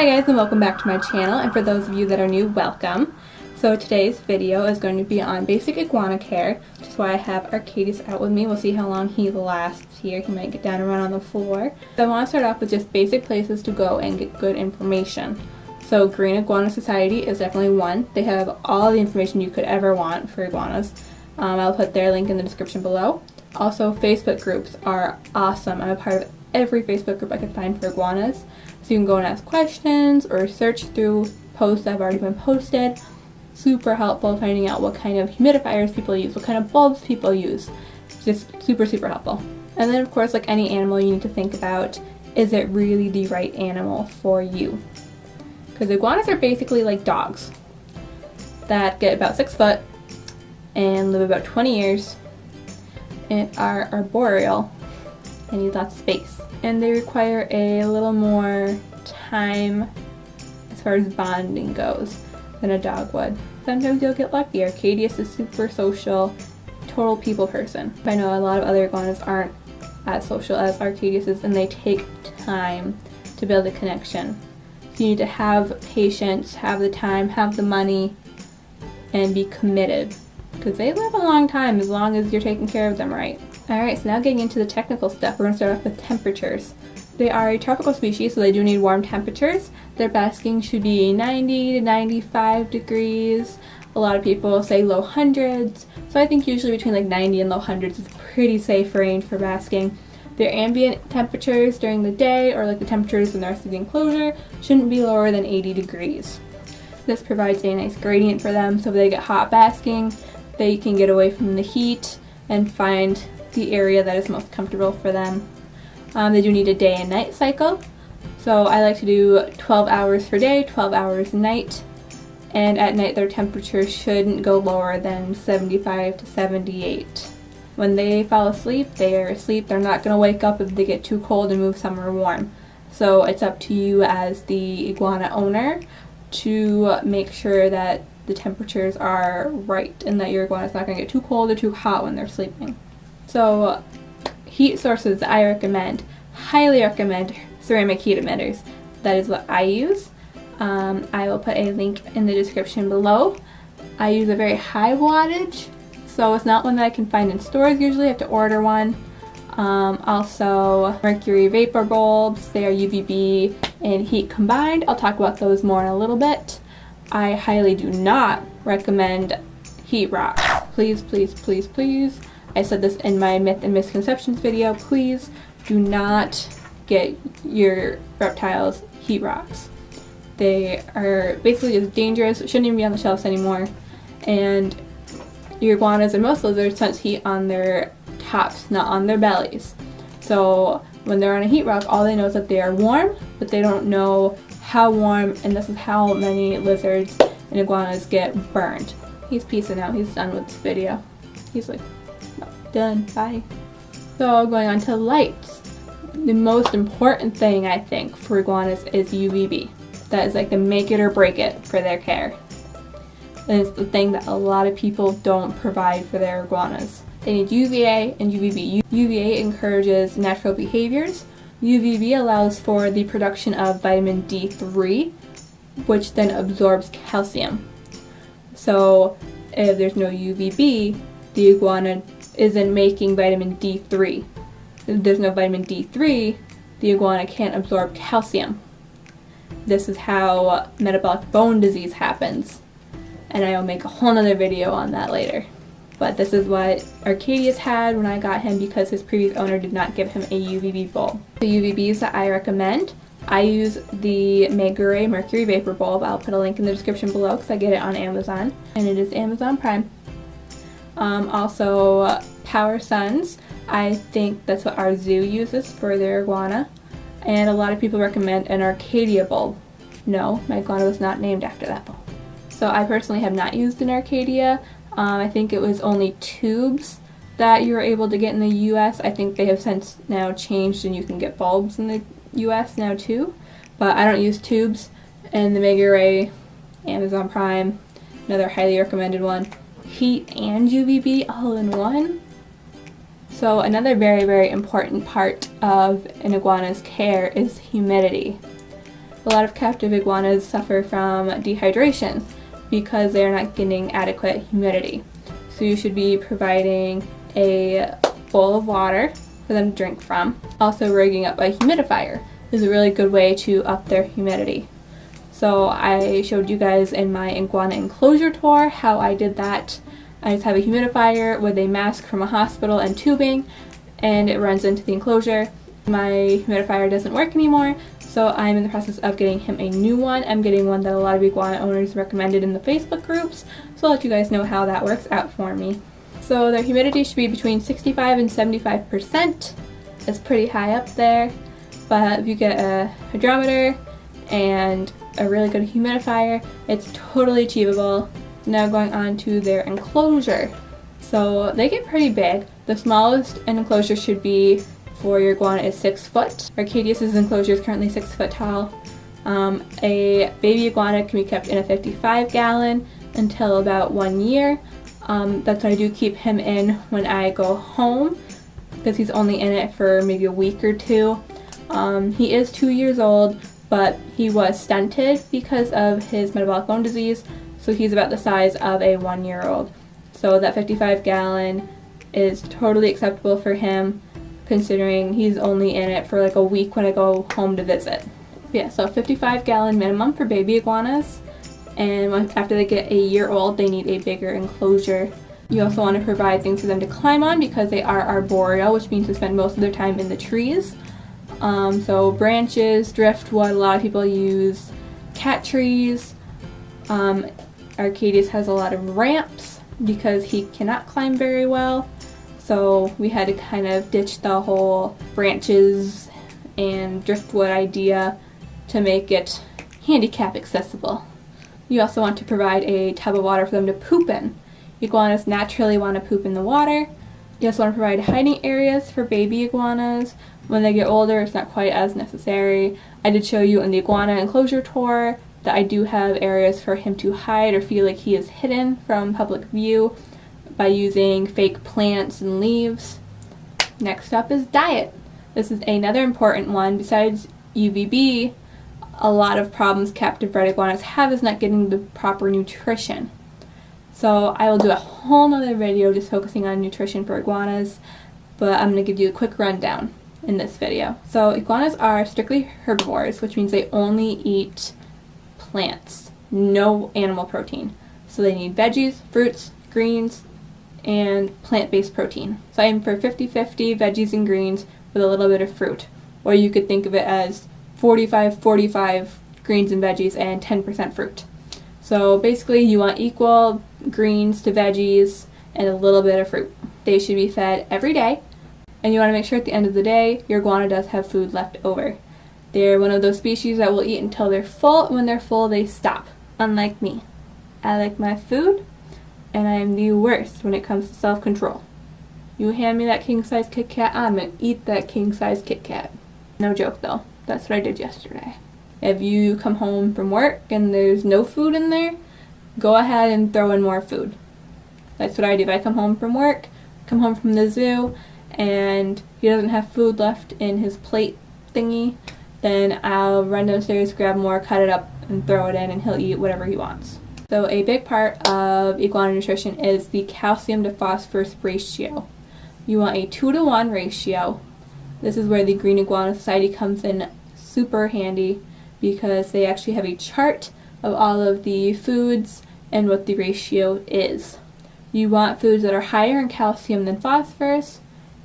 Hi guys, and welcome back to my channel, and for those of you that are new, welcome. So today's video is going to be on basic iguana care, which is why I have Arcadius out with me. We'll see how long he lasts here. He might get down and run on the floor. So I want to start off with just basic places to go and get good information. So Green Iguana Society is definitely one. They have all the information you could ever want for iguanas. I'll put their link in the description below. Also, Facebook groups are awesome. I'm a part of every Facebook group I could find for iguanas. So you can go and ask questions or search through posts that have already been posted. Super helpful finding out what kind of humidifiers people use, what kind of bulbs people use. Just super helpful. And then of course, like any animal, you need to think about, is it really the right animal for you? Because iguanas are basically like dogs that get about 6 foot and live about 20 years and are arboreal and need lots of space. And they require a little more time as far as bonding goes than a dog would. Sometimes you'll get lucky. Arcadius is super social, total people person. I know a lot of other iguanas aren't as social as Arcadius is, and they take time to build a connection. So you need to have patience, have the time, have the money, and be committed. Because they live a long time as long as you're taking care of them right. Alright, so now getting into the technical stuff, we're going to start off with temperatures. They are a tropical species, so they do need warm temperatures. Their basking should be 90 to 95 degrees. A lot of people say low hundreds, so I think usually between like 90 and low hundreds is a pretty safe range for basking. Their ambient temperatures during the day, or like the temperatures in the rest of the enclosure, shouldn't be lower than 80 degrees. This provides a nice gradient for them, so if they get hot basking, they can get away from the heat and find the area that is most comfortable for them. They do need a day and night cycle, so I like to do 12 hours for day, 12 hours night, and at night their temperature shouldn't go lower than 75 to 78. When they fall asleep, they are asleep. They're not going to wake up if they get too cold and move somewhere warm. So it's up to you as the iguana owner to make sure that the temperatures are right and that your iguana is not going to get too cold or too hot when they're sleeping. So heat sources that I recommend, highly recommend ceramic heat emitters. That is what I use. I will put a link in the description below. I use a very high wattage, so it's not one that I can find in stores usually. I have to order one. Also, mercury vapor bulbs, they are UVB and heat combined. I'll talk about those more in a little bit. I highly do not recommend heat rocks. Please, please, please, please. I said this in my myth and misconceptions video. Please do not get your reptiles heat rocks. They are basically just dangerous. Shouldn't even be on the shelves anymore. And your iguanas and most lizards sense heat on their tops, not on their bellies. So when they're on a heat rock, all they know is that they are warm, but they don't know how warm, and this is how many lizards and iguanas get burned. He's peacing out. He's done with this video. He's like, done, bye. So going on to lights. The most important thing I think for iguanas is UVB. That is like the make it or break it for their care. And it's the thing that a lot of people don't provide for their iguanas. They need UVA and UVB. UVA encourages natural behaviors. UVB allows for the production of vitamin D3, which then absorbs calcium. So if there's no UVB, the iguana isn't making vitamin D3. If there's no vitamin D3, the iguana can't absorb calcium. This is how metabolic bone disease happens, and I will make a whole nother video on that later. But this is what Arcadius had when I got him because his previous owner did not give him a UVB bulb. The UVBs that I recommend, I use the Mega Ray Mercury Vapor Bulb. I'll put a link in the description below because I get it on Amazon, and it is Amazon Prime. Also, Power Suns. I think that's what our zoo uses for their iguana. And a lot of people recommend an Arcadia bulb. No, my iguana was not named after that bulb. So I personally have not used an Arcadia. I think it was only tubes that you were able to get in the US. I think they have since now changed and you can get bulbs in the US now too. But I don't use tubes. And the Mega Ray, Amazon Prime, another highly recommended one. Heat and UVB all in one. So another very important part of an iguana's care is humidity. A lot of captive iguanas suffer from dehydration because they are not getting adequate humidity. So you should be providing a bowl of water for them to drink from. Also, rigging up a humidifier is a really good way to up their humidity. So I showed you guys in my iguana enclosure tour how I did that. I just have a humidifier with a mask from a hospital and tubing, and it runs into the enclosure. My humidifier doesn't work anymore, so I'm in the process of getting him a new one. I'm getting one that a lot of iguana owners recommended in the Facebook groups, so I'll let you guys know how that works out for me. So their humidity should be between 65 and 75%. It's pretty high up there, but if you get a hydrometer and a really good humidifier, it's totally achievable. Now going on to their enclosure. So they get pretty big. The smallest an enclosure should be for your iguana is 6 foot. Arcadius's enclosure is currently 6 foot tall. A baby iguana can be kept in a 55-gallon until about 1 year. That's what I do keep him in when I go home, because he's only in it for maybe a week or two. He is 2 years old, but he was stunted because of his metabolic bone disease, so he's about the size of a 1-year-old. So that 55-gallon is totally acceptable for him, considering he's only in it for like a week when I go home to visit. Yeah, so 55-gallon minimum for baby iguanas, and after they get a year old, they need a bigger enclosure. You also want to provide things for them to climb on because they are arboreal, which means they spend most of their time in the trees. So branches, driftwood, a lot of people use cat trees. Arcadius has a lot of ramps because he cannot climb very well. So we had to kind of ditch the whole branches and driftwood idea to make it handicap accessible. You also want to provide a tub of water for them to poop in. Iguanas naturally want to poop in the water. You also want to provide hiding areas for baby iguanas. When they get older, it's not quite as necessary. I did show you in the iguana enclosure tour that I do have areas for him to hide or feel like he is hidden from public view by using fake plants and leaves. Next up is diet. This is another important one. Besides UVB, a lot of problems captive bred iguanas have is not getting the proper nutrition. So I will do a whole nother video just focusing on nutrition for iguanas, but I'm going to give you a quick rundown in this video. So iguanas are strictly herbivores, which means they only eat plants, no animal protein. So they need veggies, fruits, greens, and plant-based protein. So I aim for 50-50 veggies and greens with a little bit of fruit. Or you could think of it as 45-45 greens and veggies and 10% fruit. So basically you want equal greens to veggies and a little bit of fruit. They should be fed every day, and you want to make sure at the end of the day your iguana does have food left over. They're one of those species that will eat until they're full, and when they're full they stop. Unlike me. I like my food, and I am the worst when it comes to self-control. You hand me that king-size Kit Kat, I'm gonna eat that king-size Kit Kat. No joke though, that's what I did yesterday. If you come home from work and there's no food in there, go ahead and throw in more food. That's what I do. If I come home from work, come home from the zoo, and he doesn't have food left in his plate thingy, then I'll run downstairs, grab more, cut it up, and throw it in, and he'll eat whatever he wants. So a big part of iguana nutrition is the calcium to phosphorus ratio. You want a 2-to-1 ratio. This is where the Green Iguana Society comes in super handy, because they actually have a chart of all of the foods and what the ratio is. You want foods that are higher in calcium than phosphorus,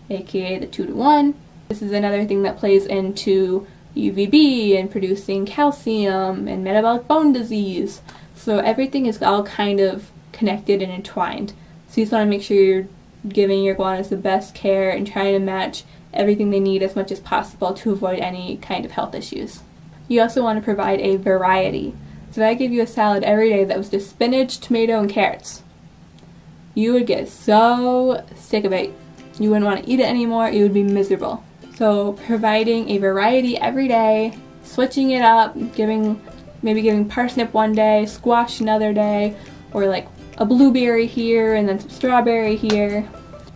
aka the 2-to-1. This is another thing that plays into UVB and producing calcium and metabolic bone disease. So everything is all kind of connected and entwined. So you just want to make sure you're giving your iguanas the best care and trying to match everything they need as much as possible to avoid any kind of health issues. You also want to provide a variety. So if I give you a salad every day that was just spinach, tomato, and carrots, you would get so sick of it. You wouldn't want to eat it anymore. You would be miserable. So providing a variety every day, switching it up, maybe giving parsnip one day, squash another day, or like a blueberry here and then some strawberry here.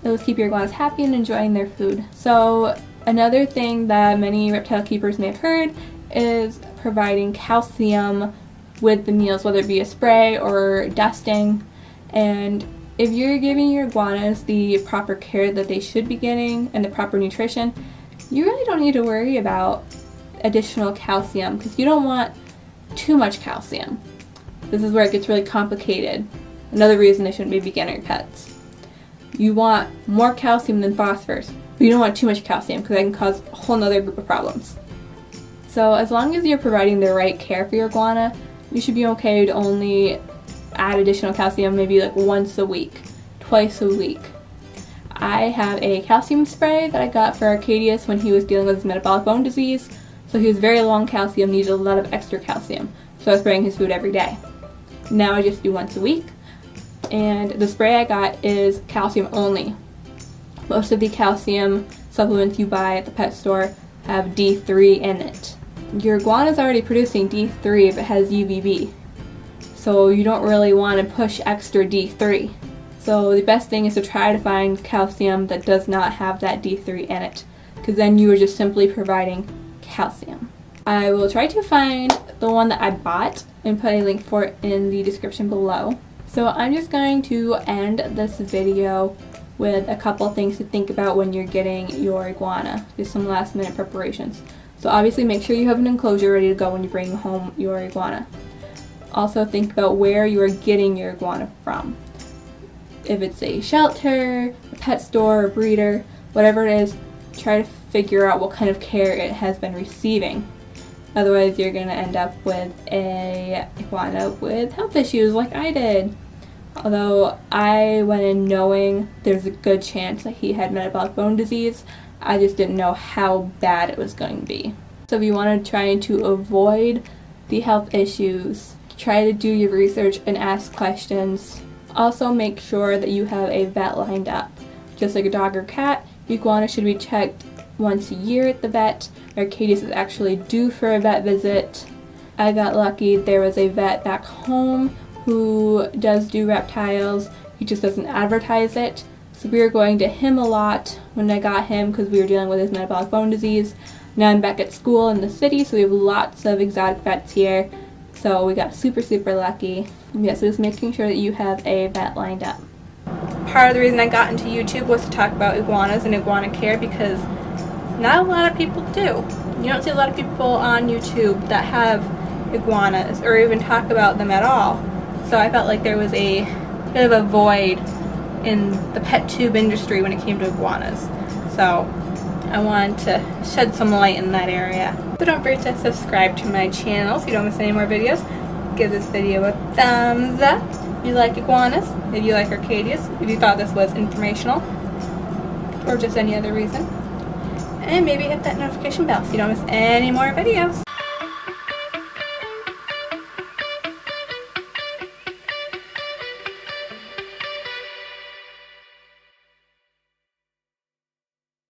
It'll keep your iguanas happy and enjoying their food. So another thing that many reptile keepers may have heard is providing calcium with the meals, whether it be a spray or dusting. And if you're giving your iguanas the proper care that they should be getting and the proper nutrition, you really don't need to worry about additional calcium, because you don't want too much calcium. This is where it gets really complicated. Another reason they shouldn't be beginner pets. You want more calcium than phosphorus, but you don't want too much calcium because that can cause a whole nother group of problems. So as long as you're providing the right care for your iguana, you should be okay to only add additional calcium maybe like once a week, twice a week. I have a calcium spray that I got for Arcadius when he was dealing with his metabolic bone disease. So he was very low on calcium, needed a lot of extra calcium. So I was spraying his food every day. Now I just do once a week. And the spray I got is calcium only. Most of the calcium supplements you buy at the pet store have D3 in it. Your iguana is already producing D3 if it has UVB. So you don't really want to push extra D3. So the best thing is to try to find calcium that does not have that D3 in it, because then you are just simply providing calcium. I will try to find the one that I bought and put a link for it in the description below. So I'm just going to end this video with a couple things to think about when you're getting your iguana. Just some last minute preparations. So obviously make sure you have an enclosure ready to go when you bring home your iguana. Also think about where you are getting your iguana from. If it's a shelter, a pet store, a breeder, whatever it is, try to figure out what kind of care it has been receiving. Otherwise you're going to end up with a iguana with health issues like I did. Although I went in knowing there's a good chance that he had metabolic bone disease, I just didn't know how bad it was going to be. So if you want to try to avoid the health issues, try to do your research and ask questions. Also make sure that you have a vet lined up. Just like a dog or cat, iguana should be checked once a year at the vet. Arcadius is actually due for a vet visit. I got lucky, there was a vet back home who does do reptiles. He just doesn't advertise it. So we were going to him a lot when I got him because we were dealing with his metabolic bone disease. Now I'm back at school in the city, so we have lots of exotic vets here. So we got super lucky. Yeah, so just making sure that you have a vet lined up. Part of the reason I got into YouTube was to talk about iguanas and iguana care, because not a lot of people do. You don't see a lot of people on YouTube that have iguanas or even talk about them at all. So I felt like there was a bit of a void in the pet tube industry when it came to iguanas. So I wanted to shed some light in that area. So don't forget to subscribe to my channel so you don't miss any more videos. Give this video a thumbs up if you like iguanas, if you like Arcadius, if you thought this was informational, or just any other reason. And maybe hit that notification bell so you don't miss any more videos.